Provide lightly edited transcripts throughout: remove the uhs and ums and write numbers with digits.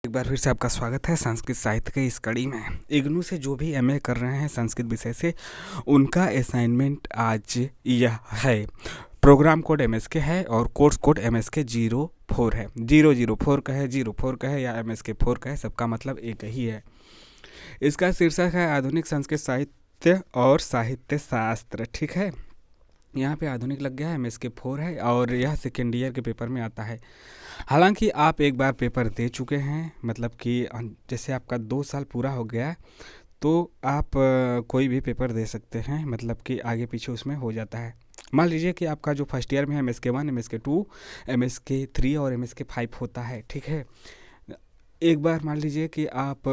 एक बार फिर से आपका स्वागत है संस्कृत साहित्य के इस कड़ी में। इग्नू से जो भी एमए कर रहे हैं संस्कृत विषय से, उनका असाइनमेंट आज यह है। प्रोग्राम कोड एमएसके है और कोर्स कोड एमएसके 04 है। 004 का है, 04 का है या एमएसके 4 का है, सबका मतलब एक ही है। इसका शीर्षक है आधुनिक संस्कृत साहित्य और साहित्य शास्त्र। ठीक है, यहाँ पे आधुनिक लग गया है, एमएसके 4 है और यह सेकेंड ईयर के पेपर में आता है। हालांकि आप एक बार पेपर दे चुके हैं, मतलब कि जैसे आपका 2 साल पूरा हो गया, तो आप कोई भी पेपर दे सकते हैं, मतलब कि आगे पीछे उसमें हो जाता है। मान लीजिए कि आपका जो फर्स्ट ईयर में है एमएसके 1, एमएसके 2, एमएसके 3 और एमएसके 5 होता है। ठीक है, एक बार मान लीजिए कि आप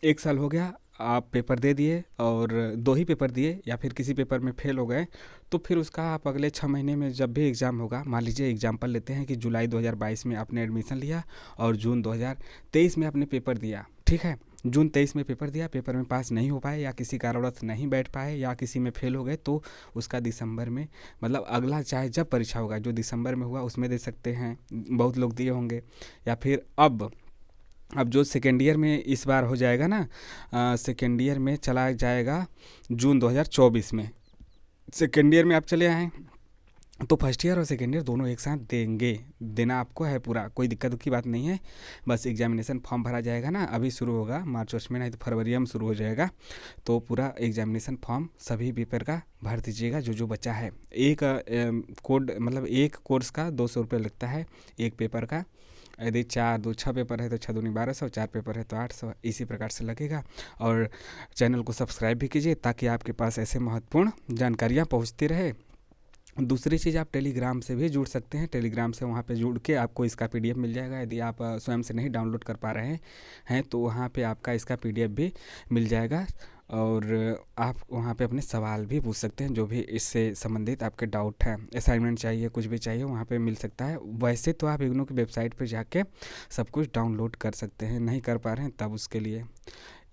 1 साल हो गया, आप पेपर दे दिए और 2 ही पेपर दिए या फिर किसी पेपर में फेल हो गए, तो फिर उसका आप अगले 6 महीने में जब भी एग्ज़ाम होगा, मान लीजिए एग्जाम्पल लेते हैं कि जुलाई 2022 में आपने एडमिशन लिया और जून 2023 में आपने पेपर दिया। ठीक है, जून 23 में पेपर दिया, पेपर में पास नहीं हो पाए या किसी कारणवश नहीं बैठ पाए या किसी में फेल हो गए, तो उसका दिसंबर में, मतलब अगला चाहे जब परीक्षा होगा, जो दिसंबर में हुआ उसमें दे सकते हैं। बहुत लोग दिए होंगे। या फिर अब जो सेकेंड ईयर में इस बार हो जाएगा ना, सेकेंड ईयर में चला जाएगा जून 2024 में। सेकेंड ईयर में आप चले आएँ तो फर्स्ट ईयर और सेकेंड ईयर दोनों एक साथ देना आपको है पूरा, कोई दिक्कत की बात नहीं है। बस एग्जामिनेशन फॉर्म भरा जाएगा ना, अभी शुरू होगा मार्च वर्ष में, नहीं तो फरवरी में शुरू हो जाएगा। तो पूरा एग्जामिनेशन फॉर्म सभी पेपर का भर दीजिएगा जो बचा है। एक एक कोर्स का 200 रुपये लगता है एक पेपर का। यदि 6 पेपर है तो 6 दूनी 1200, 4 पेपर है तो 800, इसी प्रकार से लगेगा। और चैनल को सब्सक्राइब भी कीजिए ताकि आपके पास ऐसे महत्वपूर्ण जानकारियाँ पहुँचती रहे। दूसरी चीज़, आप टेलीग्राम से भी जुड़ सकते हैं। टेलीग्राम से वहाँ पे जुड़ के आपको इसका पीडीएफ मिल जाएगा। यदि आप स्वयं से नहीं डाउनलोड कर पा रहे हैं तो वहाँ पे आपका इसका पीडीएफ भी मिल जाएगा और आप वहाँ पे अपने सवाल भी पूछ सकते हैं, जो भी इससे संबंधित आपके डाउट हैं, असाइनमेंट चाहिए, कुछ भी चाहिए, वहाँ पे मिल सकता है। वैसे तो आप इग्नू की वेबसाइट पर जाके सब कुछ डाउनलोड कर सकते हैं, नहीं कर पा रहे हैं तब उसके लिए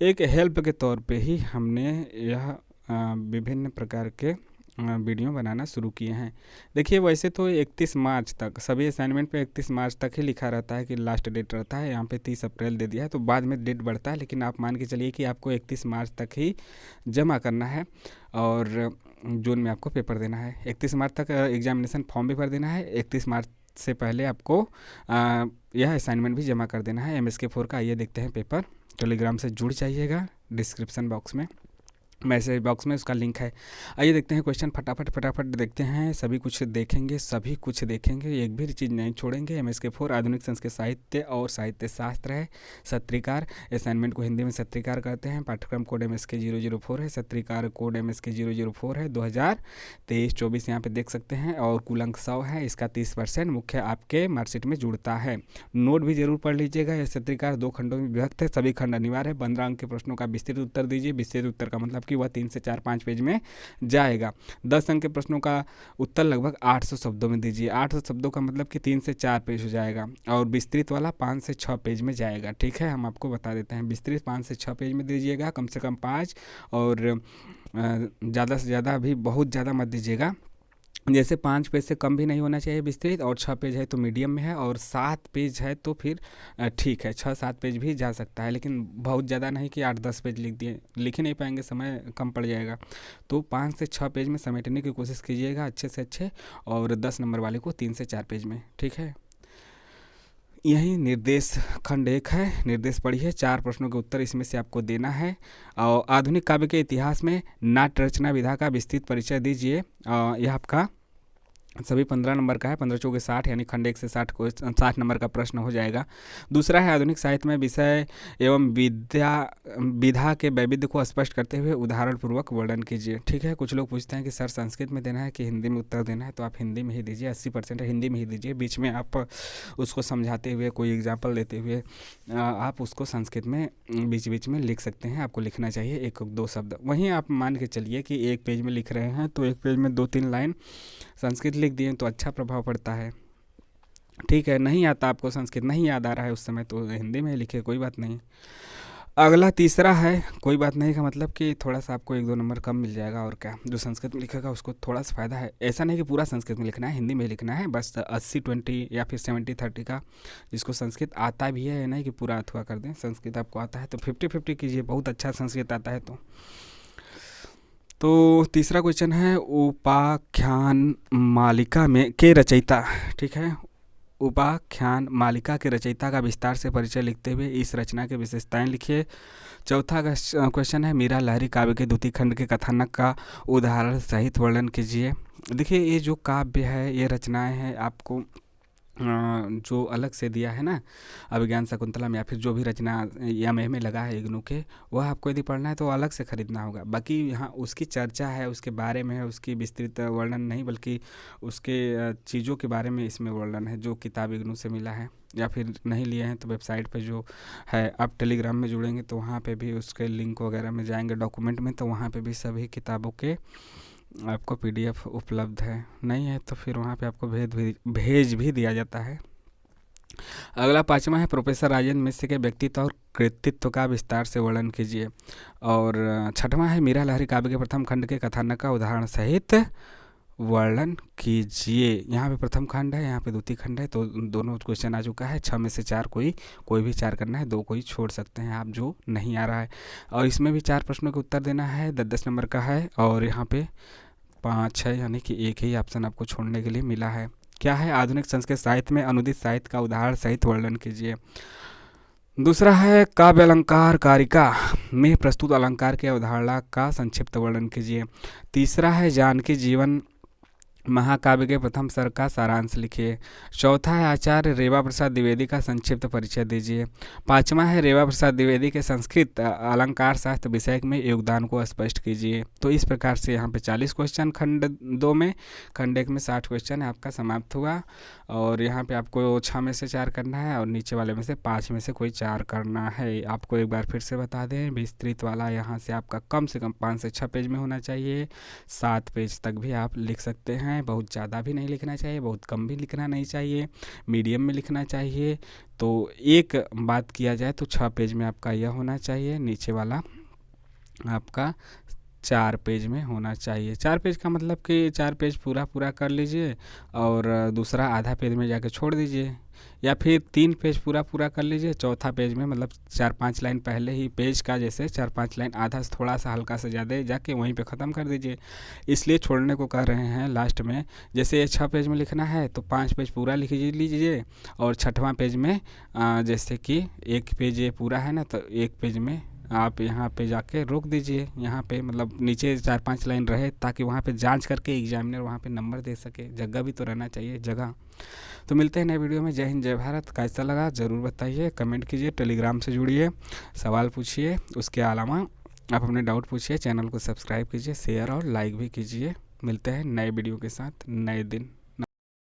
एक हेल्प के तौर पे ही हमने यह विभिन्न प्रकार के वीडियो बनाना शुरू किए हैं। देखिए, वैसे तो 31 मार्च तक सभी असाइनमेंट पे 31 मार्च तक ही लिखा रहता है कि लास्ट डेट रहता है। यहाँ पे 30 अप्रैल दे दिया है, तो बाद में डेट बढ़ता है, लेकिन आप मान के चलिए कि आपको 31 मार्च तक ही जमा करना है और जून में आपको पेपर देना है। 31 मार्च तक एग्जामिनेशन फॉर्म भी भर देना है। 31 मार्च से पहले आपको यह असाइनमेंट भी जमा कर देना है। एमएसके 4 का आइए देखते हैं पेपर। टेलीग्राम से जुड़ जाइएगा, डिस्क्रिप्शन बॉक्स में, मैसेज बॉक्स में उसका लिंक है। आइए देखते हैं क्वेश्चन, फटाफट देखते हैं। सभी कुछ देखेंगे, एक भी चीज़ नहीं छोड़ेंगे। एमएसके 4 आधुनिक संस्कृत साहित्य और साहित्य शास्त्र है। सत्रिकार, असाइनमेंट को हिंदी में सत्रिकार कहते हैं। पाठ्यक्रम कोड एमएसके 004 है। सत्रिकार कोड एमएसके 004 है। 2023-24 यहाँ पे देख सकते हैं और कुल अंक 100 है। इसका 30% मुख्य आपके मार्कशीट में जुड़ता है। नोट भी जरूर पढ़ लीजिएगा। यह सत्रिकार 2 खंडों में विभक्त है, सभी खंड अनिवार्य है। 15 अंक के प्रश्नों का विस्तृत उत्तर दीजिए। विस्तृत उत्तर का मतलब कि वह 3 से 4-5 पेज में जाएगा। 10 अंक के प्रश्नों का उत्तर लगभग 800 शब्दों में दीजिए। 800 शब्दों का मतलब कि 3 से 4 पेज हो जाएगा और विस्तृत वाला 5 से 6 पेज में जाएगा। ठीक है, हम आपको बता देते हैं। विस्तृत 5 से 6 पेज में दीजिएगा, कम से कम 5, और ज़्यादा से ज़्यादा भी बहुत ज़्यादा मत दीजिएगा। जैसे 5 पेज से कम भी नहीं होना चाहिए विस्तृत, और 6 पेज है तो मीडियम में है, और 7 पेज है तो फिर ठीक है, 6-7 पेज भी जा सकता है, लेकिन बहुत ज़्यादा नहीं कि 8-10 पेज लिख ही नहीं पाएंगे, समय कम पड़ जाएगा। तो 5 से 6 पेज में समेटने की कोशिश कीजिएगा अच्छे से अच्छे, और 10 नंबर वाले को 3 से 4 पेज में। ठीक है, यही निर्देश खंड 1 है। निर्देश पढ़िए, 4 प्रश्नों के उत्तर इसमें से आपको देना है। और आधुनिक काव्य के इतिहास में नाट्य रचना विधा का विस्तृत परिचय दीजिए। यह आपका सभी 15 नंबर का है। 15 चौके 60, यानी खंड 1 से 60 नंबर का प्रश्न हो जाएगा। दूसरा है आधुनिक साहित्य में विषय एवं विधा के वैविध्य को स्पष्ट करते हुए उदाहरण पूर्वक वर्णन कीजिए। ठीक है, कुछ लोग पूछते हैं कि सर संस्कृत में देना है कि हिंदी में उत्तर देना है, तो आप हिंदी में ही दीजिए। 80% हिंदी में ही दीजिए। बीच में आप उसको समझाते हुए, कोई एग्जाम्पल देते हुए आप उसको संस्कृत में बीच बीच में लिख सकते हैं। आपको लिखना चाहिए 1-2 शब्द। वहीं आप मान के चलिए कि 1 पेज में लिख रहे हैं तो 1 पेज में 2-3 लाइन संस्कृत लिख दिए तो अच्छा प्रभाव पड़ता है। ठीक है, नहीं आता आपको संस्कृत, नहीं याद आ रहा है उस समय, तो हिंदी में लिखे, कोई बात नहीं। अगला तीसरा है, कोई बात नहीं का मतलब कि थोड़ा सा आपको 1-2 नंबर कम मिल जाएगा और क्या। जो संस्कृत में लिखेगा उसको थोड़ा सा फ़ायदा है। ऐसा नहीं कि पूरा संस्कृत में लिखना है, हिंदी में लिखना है, बस 80-20 या फिर 70-30 का। जिसको संस्कृत आता भी है, नहीं कि पूरा अथवा कर दें। संस्कृत आपको आता है तो 50-50 कीजिए, बहुत अच्छा संस्कृत आता है तो तीसरा क्वेश्चन है, उपाख्यान मालिका में के रचयिता, ठीक है, उपाख्यान मालिका के रचयिता का विस्तार से परिचय लिखते हुए इस रचना की विशेषताएं लिखिए। चौथा क्वेश्चन है, मीरा लहरी काव्य के द्वितीय खंड के कथानक का उदाहरण सहित वर्णन कीजिए। देखिए ये जो काव्य है, ये रचनाएं हैं, आपको जो अलग से दिया है ना अभिज्ञान शकुंतलम या फिर जो भी रचना या में लगा है इग्नू के, वह आपको यदि पढ़ना है तो अलग से खरीदना होगा। बाकी यहाँ उसकी चर्चा है, उसके बारे में है, उसकी विस्तृत वर्णन नहीं बल्कि उसके चीज़ों के बारे में इसमें वर्णन है जो किताब इग्नू से मिला है। या फिर नहीं लिए हैं तो वेबसाइट पे जो है, आप टेलीग्राम में जुड़ेंगे तो वहाँ पे भी उसके लिंक वगैरह में जाएंगे डॉक्यूमेंट में, तो वहाँ पे भी सभी किताबों के आपको PDF उपलब्ध है। नहीं है तो फिर वहाँ पे आपको भेज भी दिया जाता है। अगला पाँचवा है, प्रोफेसर राजेंद्र मिश्र के व्यक्तित्व और कृतित्व का विस्तार से वर्णन कीजिए। और छठवां है, मीरा लहरी काव्य के प्रथम खंड के कथानक का उदाहरण सहित वर्णन कीजिए। यहाँ पे प्रथम खंड है, यहाँ पे द्वितीय खंड है, तो दोनों क्वेश्चन आ चुका है। 6 में से 4 कोई भी 4 करना है, 2 कोई छोड़ सकते हैं आप जो नहीं आ रहा है। और इसमें भी 4 प्रश्नों के उत्तर देना है, 10-10 नंबर का है। और यहाँ पे 5 है, यानी कि एक ही ऑप्शन आपको छोड़ने के लिए मिला है। क्या है, आधुनिक संस्कृत साहित्य में अनुदित साहित्य का उदाहरण सहित वर्णन कीजिए। दूसरा है, काव्य अलंकार कारिका में प्रस्तुत अलंकार के अवधारणा का संक्षिप्त वर्णन कीजिए। तीसरा है, जानकी जीवन महाकाव्य के प्रथम सर्ग का सारांश लिखिए। चौथा है, आचार्य रेवा प्रसाद द्विवेदी का संक्षिप्त परिचय दीजिए। पांचवा है, रेवा प्रसाद द्विवेदी के संस्कृत अलंकार शास्त्र विषय में योगदान को स्पष्ट कीजिए। तो इस प्रकार से यहाँ पे 40 क्वेश्चन खंड 2 में, खंड 1 में 60 क्वेश्चन है आपका समाप्त हुआ। और यहाँ पे आपको 6 में से 4 करना है और नीचे वाले में से 5 में से कोई 4 करना है। आपको एक बार फिर से बता दें, विस्तृत वाला यहाँ से आपका कम से कम 5 से 6 पेज में होना चाहिए। 7 पेज तक भी आप लिख सकते हैं। बहुत ज़्यादा भी नहीं लिखना चाहिए, बहुत कम भी लिखना नहीं चाहिए, मीडियम में लिखना चाहिए। तो एक बात किया जाए तो 6 पेज में आपका यह होना चाहिए, नीचे वाला आपका 4 पेज में होना चाहिए। 4 पेज का मतलब कि 4 पेज पूरा कर लीजिए और दूसरा आधा पेज में जाके छोड़ दीजिए, या फिर 3 पेज पूरा कर लीजिए, चौथा पेज में मतलब 4-5 लाइन पहले ही पेज का जैसे 4-5 लाइन आधा से थोड़ा सा हल्का सा ज़्यादा जाके वहीं पे ख़त्म कर दीजिए। इसलिए छोड़ने को कर रहे हैं लास्ट में। जैसे 6 पेज में लिखना है तो 5 पेज पूरा लिख लीजिए और 6वां पेज में जैसे कि 1 पेज ये पूरा है ना, तो 1 पेज में आप यहाँ पे जाके रोक दीजिए। यहाँ पे मतलब नीचे 4-5 लाइन रहे ताकि वहाँ पे जांच करके एग्जामिनर वहाँ पे नंबर दे सके। जगह भी तो रहना चाहिए जगह। तो मिलते हैं नए वीडियो में। जय हिंद, जय भारत। कैसा लगा ज़रूर बताइए, कमेंट कीजिए, टेलीग्राम से जुड़िए, सवाल पूछिए। उसके अलावा आप अपने डाउट पूछिए, चैनल को सब्सक्राइब कीजिए, शेयर और लाइक भी कीजिए। मिलते हैं नए वीडियो के साथ नए दिन।